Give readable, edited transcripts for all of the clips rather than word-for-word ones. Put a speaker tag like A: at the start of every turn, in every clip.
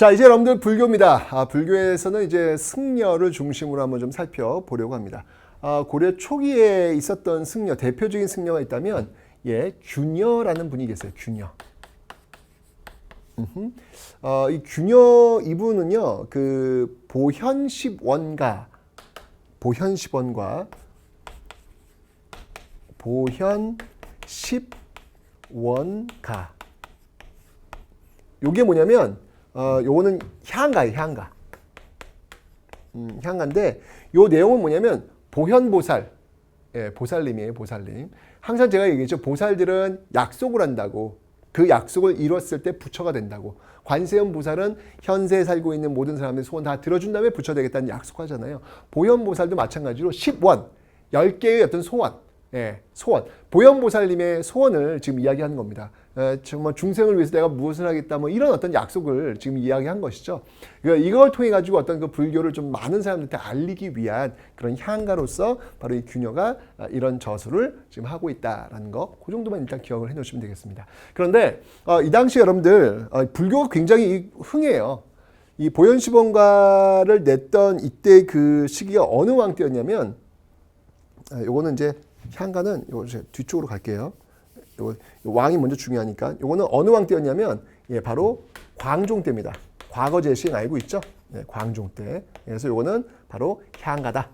A: 자, 이제 여러분들 불교입니다. 불교에서는 이제 승려를 중심으로 한번 좀 살펴보려고 합니다. 고려 초기에 있었던 승려, 대표적인 승려가 있다면, 균여라는 분이 계세요. 균여. 이 균여 이분은요, 그 보현십원가, 요게 뭐냐면, 요거는 향가예요, 향가. 향가인데, 요 내용은 뭐냐면, 보현보살, 보살님이에요, 보살님. 항상 제가 얘기했죠. 보살들은 약속을 한다고. 그 약속을 이뤘을 때 부처가 된다고. 관세음 보살은 현세에 살고 있는 모든 사람들의 소원 다 들어준 다음에 부처 되겠다는 약속하잖아요. 보현보살도 마찬가지로 10원, 10개의 어떤 소원, 소원. 보현보살님의 소원을 지금 이야기하는 겁니다. 정말 중생을 위해서 내가 무엇을 하겠다, 뭐 이런 어떤 약속을 지금 이야기한 것이죠. 그러니까 이걸 통해 가지고 어떤 그 불교를 좀 많은 사람들한테 알리기 위한 그런 향가로서 바로 이 균여가 이런 저수를 지금 하고 있다라는 거, 그 정도만 일단 기억을 해놓으시면 되겠습니다. 그런데 이 당시 여러분들 불교가 굉장히 흥해요. 이 보현시본가를 냈던 이때 그 시기가 어느 왕 때였냐면, 요거는 이제 향가는 요 뒤쪽으로 갈게요. 왕이 먼저 중요하니까. 요거는 어느 왕 때였냐면, 바로 광종 때입니다. 과거 제시행 알고 있죠? 광종 때. 그래서 요거는 바로 향가다.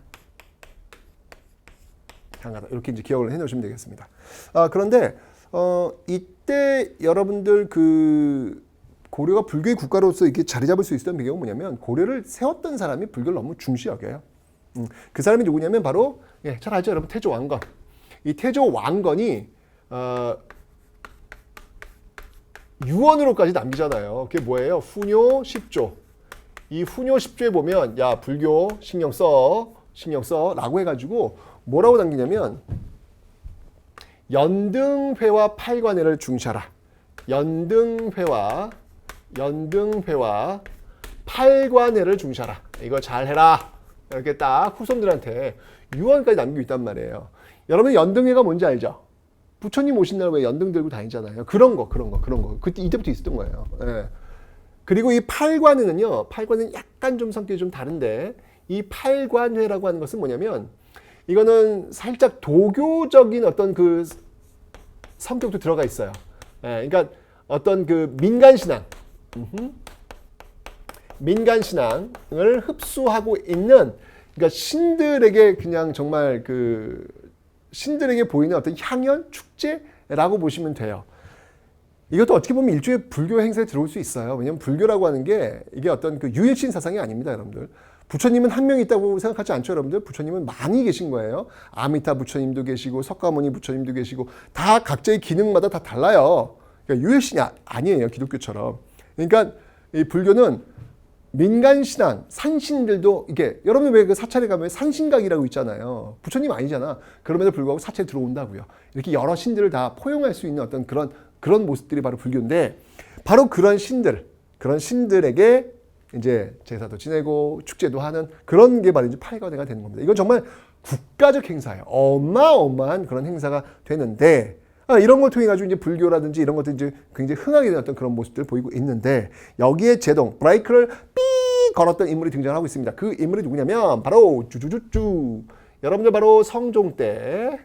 A: 향가다. 이렇게 이제 기억을 해놓으시면 되겠습니다. 그런데 이때 여러분들 그 고려가 불교의 국가로서 이렇게 자리 잡을 수 있었던 배경은 뭐냐면, 고려를 세웠던 사람이 불교를 너무 중시 여겨요. 그 사람이 누구냐면 바로 잘 알죠, 여러분? 태조 왕건. 이 태조 왕건이 유언으로까지 남기잖아요. 그게 뭐예요? 후뇨 10조. 이 후뇨 10조에 보면 야, 불교 신경 써 라고 해가지고 뭐라고 남기냐면, 연등회와 팔관회를 중시하라. 연등회와 팔관회를 중시하라. 이거 잘 해라. 이렇게 딱 후손들한테 유언까지 남기고 있단 말이에요. 여러분, 연등회가 뭔지 알죠? 부처님 오신 날 왜 연등 들고 다니잖아요. 그런 거. 그때 이때부터 있었던 거예요. 그리고 이 팔관회는요, 팔관회는 약간 좀 성격이 좀 다른데, 이 팔관회라고 하는 것은 뭐냐면, 이거는 살짝 도교적인 어떤 그 성격도 들어가 있어요. 그러니까 어떤 그 민간신앙을 흡수하고 있는, 그러니까 신들에게 그냥 정말 그 신들에게 보이는 어떤 향연, 축제라고 보시면 돼요. 이것도 어떻게 보면 일종의 불교 행사에 들어올 수 있어요. 왜냐하면 불교라고 하는 게 이게 어떤 그 유일신 사상이 아닙니다, 여러분들. 부처님은 한 명 있다고 생각하지 않죠, 여러분들? 부처님은 많이 계신 거예요. 아미타 부처님도 계시고, 석가모니 부처님도 계시고, 다 각자의 기능마다 다 달라요. 그러니까 유일신이 아니에요, 기독교처럼. 그러니까 이 불교는 민간신앙, 산신들도, 이게 여러분 왜 그 사찰에 가면 산신각이라고 있잖아요. 부처님 아니잖아. 그럼에도 불구하고 사찰에 들어온다고요. 이렇게 여러 신들을 다 포용할 수 있는 어떤 그런 모습들이 바로 불교인데, 바로 그런 신들에게 이제 제사도 지내고 축제도 하는 그런 게 바로 이제 팔관회가 되는 겁니다. 이건 정말 국가적 행사예요. 어마어마한 그런 행사가 되는데, 이런 걸 통해 가지고 이제 불교라든지 이런 것들이 이제 굉장히 흥하게 되는 어떤 그런 모습들을 보이고 있는데, 여기에 제동, 브레이크를 삐 걸었던 인물이 등장하고 있습니다. 그 인물이 누구냐면 바로 쭈쭈쭈쭈. 여러분들 바로 성종 때.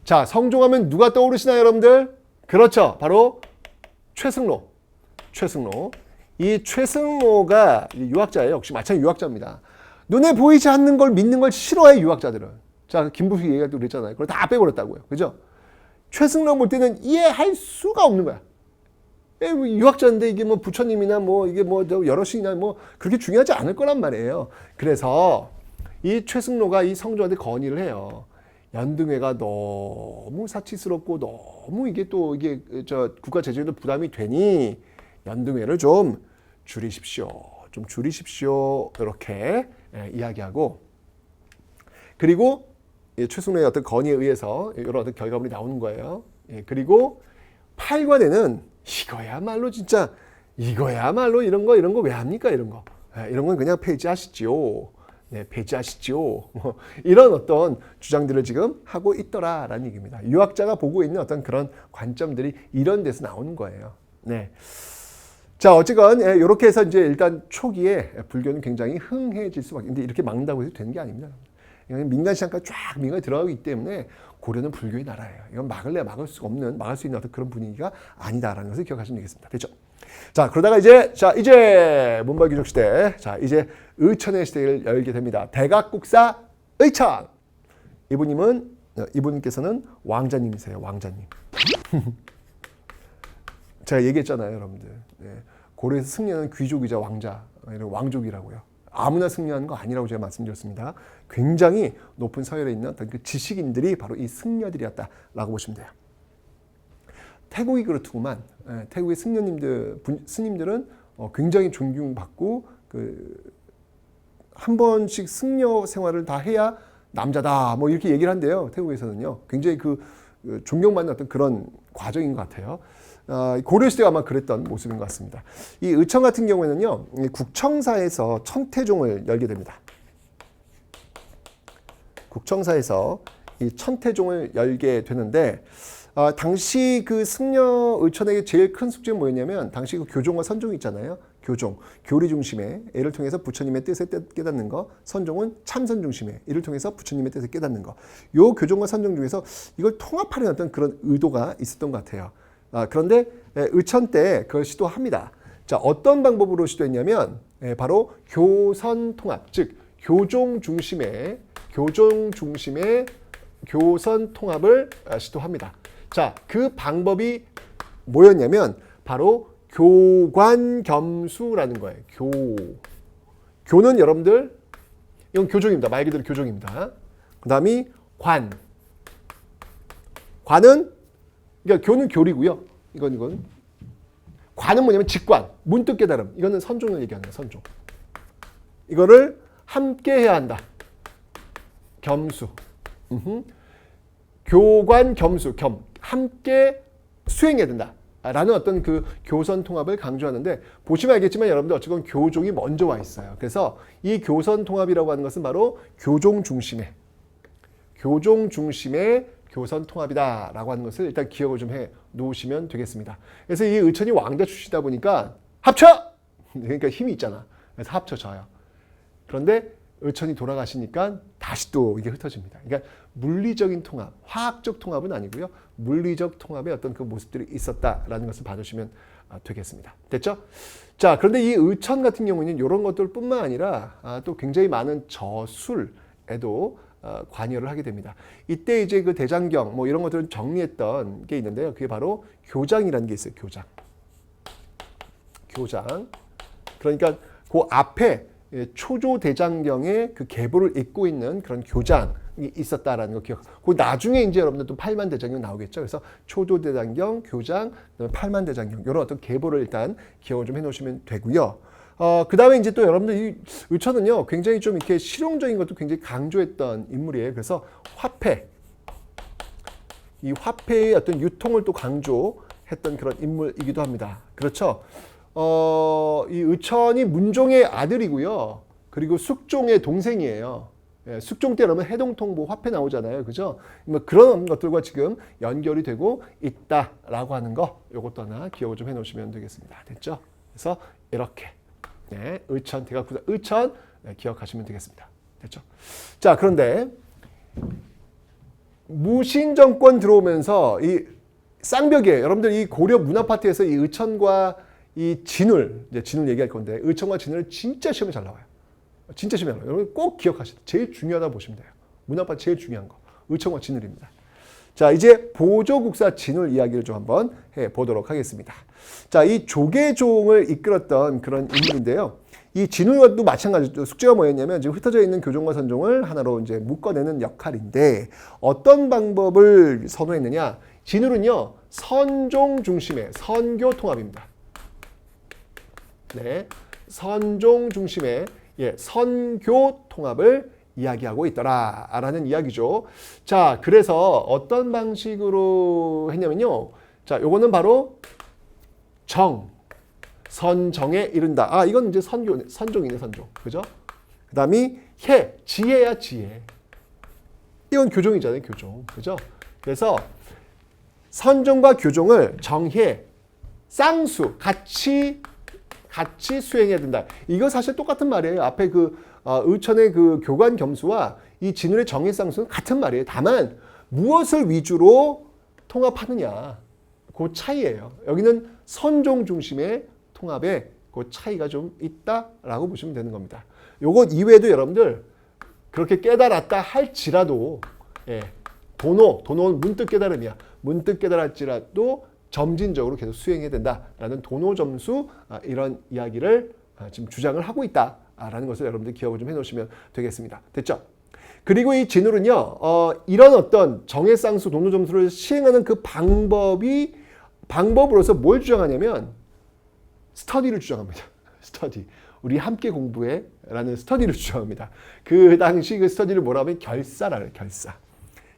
A: 자, 성종하면 누가 떠오르시나요, 여러분들? 그렇죠. 바로 최승로. 이 최승로가 유학자예요. 역시 마찬가지 유학자입니다. 눈에 보이지 않는 걸 믿는 걸 싫어해, 유학자들은. 자, 김부식 얘기가 또 그랬잖아요. 그걸 다 빼버렸다고요. 그죠? 최승로 볼 때는 이해할 수가 없는 거야. 유학자인데 이게 뭐 부처님이나 뭐 이게 뭐 여러 신이나 뭐 그렇게 중요하지 않을 거란 말이에요. 그래서 이 최승로가 이 성조한테 건의를 해요. 연등회가 너무 사치스럽고 너무 이게 또 이게 국가 재정에도 부담이 되니 연등회를 좀 줄이십시오. 이렇게 이야기하고, 그리고 최승로의 어떤 건의에 의해서 이런 어떤 결과물이 나오는 거예요. 그리고 팔관에는 이거야말로 이런 거 왜 합니까? 이런 건 그냥 폐지하시지요. 네, 배제하시죠. 뭐 이런 어떤 주장들을 지금 하고 있더라라는 얘기입니다. 유학자가 보고 있는 어떤 그런 관점들이 이런 데서 나오는 거예요. 네. 자, 어쨌건 이렇게 해서 이제 일단 초기에 불교는 굉장히 흥해질 수밖에. 근데 이렇게 막는다고 해서 되는 게 아닙니다. 민간 시장까지 쫙 민간이 들어가기 때문에 고려는 불교의 나라예요. 이건 막을 수 있는 어떤 그런 분위기가 아니다라는 것을 기억하시면 되겠습니다. 됐죠? 자, 그러다가 이제 문벌 귀족 시대, 자, 이제 의천의 시대를 열게 됩니다. 대각국사 의천. 이분께서는 왕자님이세요. 왕자님. 제가 얘기했잖아요, 여러분들. 네. 고려에서 승려는 귀족이자 왕족이라고요. 아무나 승려하는 거 아니라고 제가 말씀드렸습니다. 굉장히 높은 서열에 있는 어떤 그 지식인들이 바로 이 승려들이었다라고 보시면 돼요. 태국이 그렇더구만. 태국의 스님들은 굉장히 존경받고 한 번씩 승려 생활을 다 해야 남자다. 뭐 이렇게 얘기를 한대요. 태국에서는요. 굉장히 존경받는 어떤 그런 과정인 것 같아요. 고려시대가 아마 그랬던 모습인 것 같습니다. 이 의천 같은 경우에는요, 국청사에서 천태종을 열게 됩니다. 국청사에서 이 천태종을 열게 되는데, 당시 그 승려 의천에게 제일 큰 숙제는 뭐였냐면, 당시 그 교종과 선종이 있잖아요. 교리 중심의 이를 통해서 부처님의 뜻을 깨닫는 거, 선종은 참선 중심의 이를 통해서 부처님의 뜻을 깨닫는 거. 요 교종과 선종 중에서 이걸 통합하려는 어떤 그런 의도가 있었던 것 같아요. 그런데 의천 때 그걸 시도합니다. 자, 어떤 방법으로 시도했냐면 바로 교선 통합, 즉 교종 중심의 교선 통합을 시도합니다. 자, 그 방법이 뭐였냐면 바로 교관겸수라는 거예요. 교는 여러분들 이건 교종입니다. 말 그대로 교종입니다. 그다음이 관은 그러니까 교는 교리고요. 이건 관은 뭐냐면 직관, 문득 깨달음. 이거는 선종을 얘기하는 거예요. 선종. 이거를 함께 해야 한다. 겸수. 교관 겸수, 함께 수행해야 된다. 라는 어떤 그 교선 통합을 강조하는데, 보시면 알겠지만 여러분들 어쨌건 교종이 먼저 와 있어요. 그래서 이 교선 통합이라고 하는 것은 바로 교종 중심의 교선 통합이다라고 하는 것을 일단 기억을 좀 해 놓으시면 되겠습니다. 그래서 이 의천이 왕자 출신이다 보니까 합쳐! 그러니까 힘이 있잖아. 그래서 합쳐져요. 그런데 의천이 돌아가시니까 다시 또 이게 흩어집니다. 그러니까 물리적인 통합, 화학적 통합은 아니고요. 물리적 통합의 어떤 그 모습들이 있었다라는 것을 봐주시면 되겠습니다. 됐죠? 자, 그런데 이 의천 같은 경우는 이런 것들뿐만 아니라 또 굉장히 많은 저술에도 관여를 하게 됩니다. 이때 이제 그 대장경 뭐 이런 것들을 정리했던 게 있는데요. 그게 바로 교장이라는 게 있어요. 교장. 그러니까 그 앞에 초조 대장경의 그 계보를 잇고 있는 그런 교장이 있었다라는 거 기억. 그 나중에 이제 여러분들 또 팔만 대장경 나오겠죠. 그래서 초조 대장경, 교장, 팔만 대장경 이런 어떤 계보를 일단 기억을 좀 해놓으시면 되고요. 그 다음에 이제 또 여러분들 이 의천은요, 굉장히 좀 이렇게 실용적인 것도 굉장히 강조했던 인물이에요. 그래서 이 화폐의 어떤 유통을 또 강조했던 그런 인물이기도 합니다. 그렇죠? 이 의천이 문종의 아들이고요. 그리고 숙종의 동생이에요. 숙종 때 그러면 해동통보 화폐 나오잖아요. 그죠? 뭐 그런 것들과 지금 연결이 되고 있다라고 하는 거, 요것도 하나 기억을 좀 해 놓으시면 되겠습니다. 됐죠? 그래서 이렇게. 의천, 대각국사 의천 기억하시면 되겠습니다. 됐죠? 자, 그런데 무신정권 들어오면서 이 쌍벽이에요. 여러분들 이 고려 문화파트에서 이 의천과 이 진울 얘기할 건데, 의천과 진울 진짜 시험에 잘 나와요. 진짜 시험에 잘 나와요. 여러분 꼭 기억하시다. 제일 중요하다고 보시면 돼요. 문화파트 제일 중요한 거. 의천과 진울입니다. 자, 이제 보조국사 진울 이야기를 좀 한번 해보도록 하겠습니다. 자, 이 조계종을 이끌었던 그런 인물인데요. 이 진울과도 마찬가지로 숙제가 뭐였냐면 지금 흩어져 있는 교종과 선종을 하나로 이제 묶어내는 역할인데, 어떤 방법을 선호했느냐? 진울은요, 선종 중심의 선교 통합입니다. 네, 선종 중심의 선교 통합을 이야기하고 있더라라는 이야기죠. 자, 그래서 어떤 방식으로 했냐면요. 자, 요거는 바로 선정에 이른다. 이건 이제 선종이네, 선종. 그죠? 그 다음이 해, 지혜야 지혜. 이건 교종이잖아요, 교종. 그죠? 그래서 선종과 교종을 정해, 쌍수, 같이 수행해야 된다. 이거 사실 똑같은 말이에요. 앞에 그 의천의 그 교관 겸수와 이 진울의 정해 쌍수는 같은 말이에요. 다만 무엇을 위주로 통합하느냐, 그 차이예요. 여기는 선종 중심의 통합에 그 차이가 좀 있다라고 보시면 되는 겁니다. 요것 이외에도 여러분들 그렇게 깨달았다 할지라도, 도노는 문득 깨달음이야. 문득 깨달았지라도 점진적으로 계속 수행해야 된다라는 도노 점수, 이런 이야기를 지금 주장을 하고 있다라는 것을 여러분들 기억을 좀 해놓으시면 되겠습니다. 됐죠? 그리고 이 진울은요, 이런 어떤 정해쌍수 도노 점수를 시행하는 그 방법으로서 뭘 주장하냐면 스터디를 주장합니다. 스터디. 우리 함께 공부해라는 스터디를 주장합니다. 그 당시 그 스터디를 뭐라 하면 결사라는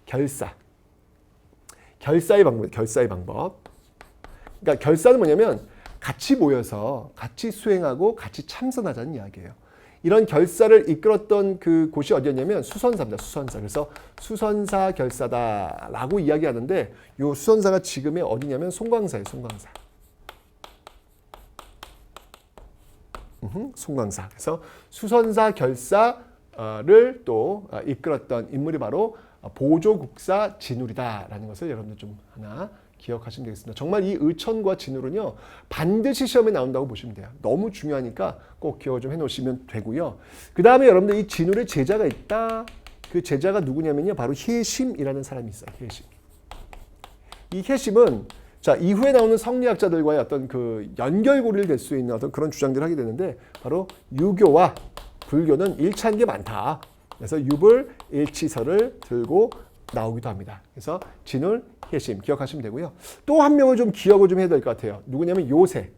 A: 결사의 방법. 그러니까 결사는 뭐냐면 같이 모여서 같이 수행하고 같이 참선하자는 이야기예요. 이런 결사를 이끌었던 그 곳이 어디였냐면 수선사입니다. 수선사. 그래서 수선사 결사다라고 이야기하는데 이 수선사가 지금의 어디냐면 송광사예요. 송광사. 그래서 수선사 결사를 또 이끌었던 인물이 바로 보조국사 진울이다라는 것을 여러분들 좀 하나 기억하시면 되겠습니다. 정말 이 의천과 진울은요, 반드시 시험에 나온다고 보시면 돼요. 너무 중요하니까 꼭 기억을 좀 해놓으시면 되고요. 그 다음에 여러분들 이 진울의 제자가 있다. 그 제자가 누구냐면요, 바로 혜심이라는 사람이 있어요. 혜심. 이 혜심은 자, 이후에 나오는 성리학자들과의 어떤 그 연결고리를 될 수 있는 어떤 그런 주장들을 하게 되는데, 바로 유교와 불교는 일치한 게 많다. 그래서 유불 일치설을 들고 나오기도 합니다. 그래서 진울, 혜심 기억하시면 되고요. 또 한 명을 좀 기억을 좀 해야 될 것 같아요. 누구냐면 요새.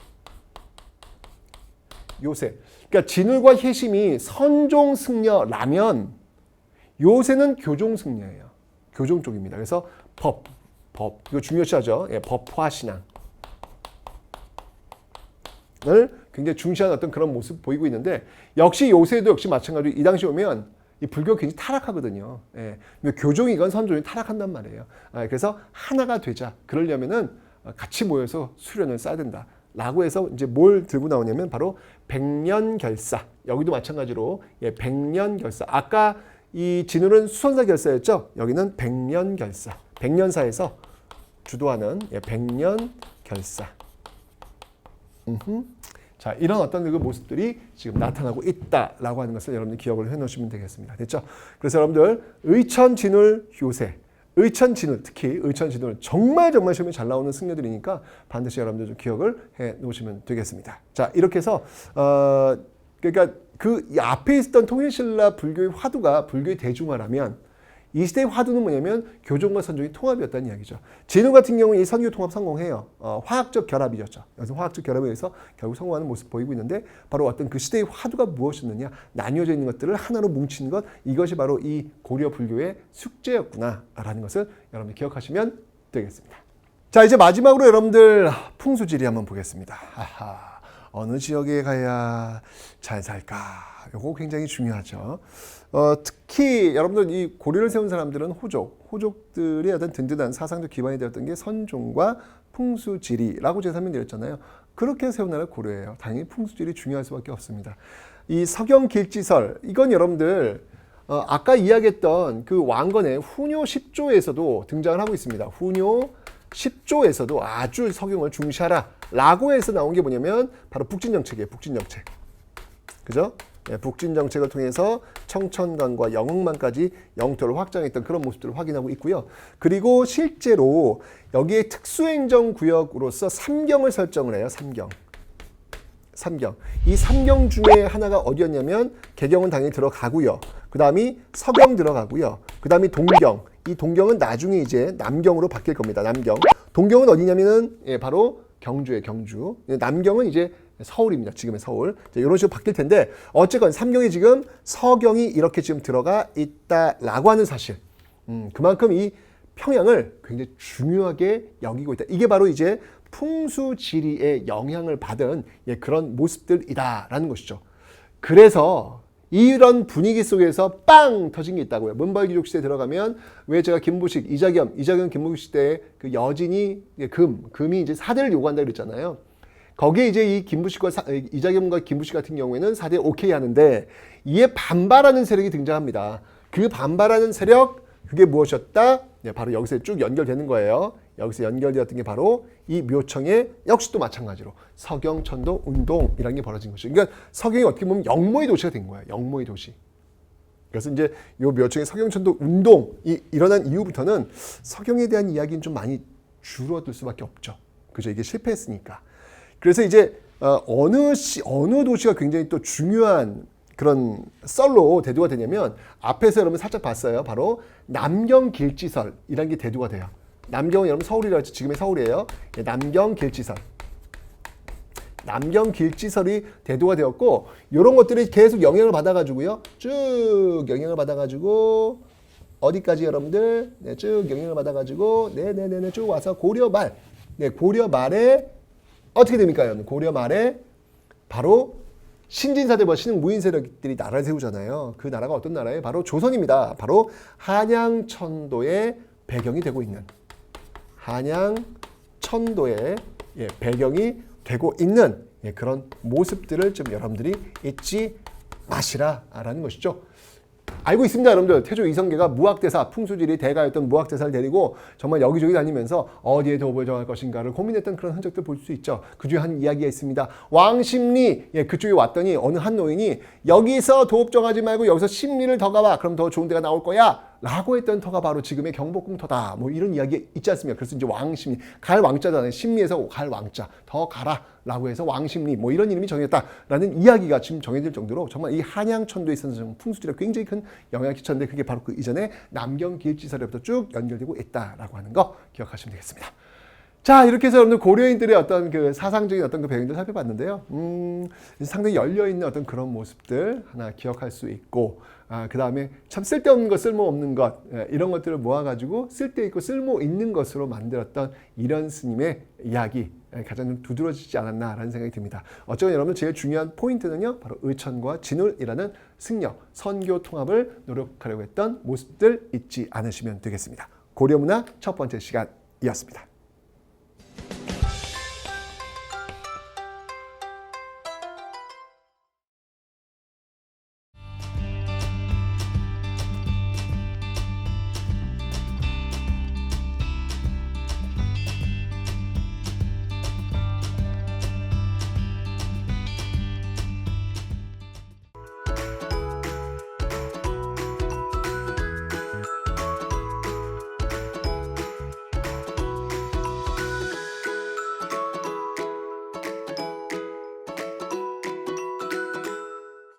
A: 그러니까 진울과 혜심이 선종 승려라면 요새는 교종 승려예요. 교종 쪽입니다. 그래서 법 이거 중요시하죠. 법화신앙을 굉장히 중시하는 어떤 그런 모습 보이고 있는데, 역시 요새도 역시 마찬가지로 이 당시 오면 이 불교 굉장히 타락하거든요. 교종이건 선종이 타락한단 말이에요. 그래서 하나가 되자. 그러려면은 같이 모여서 수련을 쌓아야 된다. 라고 해서 이제 뭘 들고 나오냐면 바로 백년결사. 여기도 마찬가지로 백년결사. 아까 이 진울은 수선사 결사였죠. 여기는 백년결사. 백년사에서 주도하는 백년결사. 자, 이런 어떤 그 모습들이 지금 나타나고 있다라고 하는 것을 여러분들 기억을 해놓으시면 되겠습니다. 됐죠? 그래서 여러분들 의천, 진울, 요새, 의천, 진울, 특히 의천, 진울 정말 시험에 잘 나오는 승려들이니까 반드시 여러분들 좀 기억을 해놓으시면 되겠습니다. 자, 이렇게 해서 그러니까 그 앞에 있었던 통일신라 불교의 화두가 불교의 대중화라면, 이 시대의 화두는 뭐냐면 교종과 선종의 통합이었다는 이야기죠. 진울 같은 경우는 이 선교 통합 성공해요. 화학적 결합이었죠. 그래서 화학적 결합에 의해서 결국 성공하는 모습 보이고 있는데, 바로 어떤 그 시대의 화두가 무엇이었느냐, 나뉘어져 있는 것들을 하나로 뭉친 것, 이것이 바로 이 고려 불교의 숙제였구나라는 것을 여러분들 기억하시면 되겠습니다. 자, 이제 마지막으로 여러분들 풍수지리 한번 보겠습니다. 어느 지역에 가야 잘 살까? 이거 굉장히 중요하죠. 특히 여러분들 이 고려를 세운 사람들은 호족들의 어떤 든든한 사상적 기반이 되었던 게 선종과 풍수지리라고 제가 설명드렸잖아요. 그렇게 세운 나라가 고려예요. 당연히 풍수지리 중요할 수밖에 없습니다. 이 서경길지설, 이건 여러분들 아까 이야기했던 그 왕건의 후뇨 10조에서도 등장을 하고 있습니다. 후뇨 10조에서도 아주 서경을 중시하라 라고 해서 나온 게 뭐냐면 바로 북진정책이에요. 북진정책. 그죠? 북진정책을 통해서 청천강과 영흥만까지 영토를 확장했던 그런 모습들을 확인하고 있고요. 그리고 실제로 여기에 특수행정구역으로서 3경을 설정을 해요. 3경. 이 3경 중에 하나가 어디였냐면 개경은 당연히 들어가고요. 그 다음이 서경 들어가고요. 그 다음이 동경. 이 동경은 나중에 이제 남경으로 바뀔 겁니다. 남경. 동경은 어디냐면은 바로 경주예요. 경주. 남경은 이제 서울입니다. 지금의 서울. 이런 식으로 바뀔 텐데, 어쨌건 삼경이 지금 서경이 이렇게 지금 들어가 있다라고 하는 사실. 그만큼 이 평양을 굉장히 중요하게 여기고 있다. 이게 바로 이제 풍수지리의 영향을 받은 그런 모습들이다라는 것이죠. 그래서 이런 분위기 속에서 빵 터진 게 있다고요. 문벌귀족 시대에 들어가면 왜 제가 김부식, 이자겸 김부식 시대에 그 여진이 금이 이제 사대를 요구한다 그랬잖아요. 거기에 이제 이 김부식과 이자겸과 김부식 같은 경우에는 사대 오케이 하는데 이에 반발하는 세력이 등장합니다. 그 반발하는 세력 그게 무엇이었다? 네, 바로 여기서 쭉 연결되는 거예요. 여기서 연결되었던 게 바로 이 묘청의 역시 또 마찬가지로 서경천도 운동이라는 게 벌어진 것이죠. 그러니까 서경이 어떻게 보면 영모의 도시가 된 거예요. 영모의 도시. 그래서 이제 이 묘청의 서경천도 운동이 일어난 이후부터는 서경에 대한 이야기는 좀 많이 줄어들 수밖에 없죠. 그죠? 이게 실패했으니까. 그래서 이제 어느 도시가 굉장히 또 중요한 그런 썰로 대두가 되냐면 앞에서 여러분 살짝 봤어요. 바로 남경길지설이라는 게 대두가 돼요. 남경은 여러분 서울이라고 했죠. 지금의 서울이에요. 남경길지설. 남경길지설이 대두가 되었고 이런 것들이 계속 영향을 받아가지고요. 쭉 영향을 받아가지고 어디까지 여러분들? 네, 쭉 영향을 받아가지고 네네네네 쭉 와서 고려 말. 네, 고려 말에 어떻게 됩니까? 여러분? 고려 말에 바로 신진사대와 신흥무인 세력들이 나라를 세우잖아요. 그 나라가 어떤 나라예요? 바로 조선입니다. 바로 한양천도의 배경이 되고 있는 한양천도의 배경이 되고 있는 그런 모습들을 좀 여러분들이 잊지 마시라라는 것이죠. 알고 있습니다, 여러분들. 태조 이성계가 무학대사, 풍수지리 대가였던 무학대사를 데리고 정말 여기저기 다니면서 어디에 도읍을 정할 것인가를 고민했던 그런 흔적들 볼 수 있죠. 그 중에 한 이야기가 있습니다. 왕십리, 그쪽에 왔더니 어느 한 노인이 여기서 도읍 정하지 말고 여기서 십리를 더 가봐. 그럼 더 좋은 데가 나올 거야. 라고 했던 터가 바로 지금의 경복궁터다. 뭐 이런 이야기 있지 않습니까? 그래서 이제 왕십리, 갈 왕자잖아요. 십리에서 갈 왕자, 더 가라. 라고 해서 왕십리, 뭐 이런 이름이 정해졌다라는 이야기가 지금 정해질 정도로 정말 이 한양천도에 있어서 풍수지리가 굉장히 큰 영향을 끼쳤는데 그게 바로 그 이전에 남경길지설에부터 쭉 연결되고 있다라고 하는 거 기억하시면 되겠습니다. 자, 이렇게 해서 여러분들 고려인들의 어떤 그 사상적인 어떤 그 배경들 살펴봤는데요. 상당히 열려있는 어떤 그런 모습들 하나 기억할 수 있고, 그 다음에 참 쓸데없는 것, 쓸모없는 것, 이런 것들을 모아가지고 쓸데있고 쓸모있는 것으로 만들었던 이런 스님의 이야기, 가장 두드러지지 않았나라는 생각이 듭니다. 어쩌면 여러분 제일 중요한 포인트는요, 바로 의천과 진울이라는 승려, 선교 통합을 노력하려고 했던 모습들 잊지 않으시면 되겠습니다. 고려문화 첫 번째 시간이었습니다.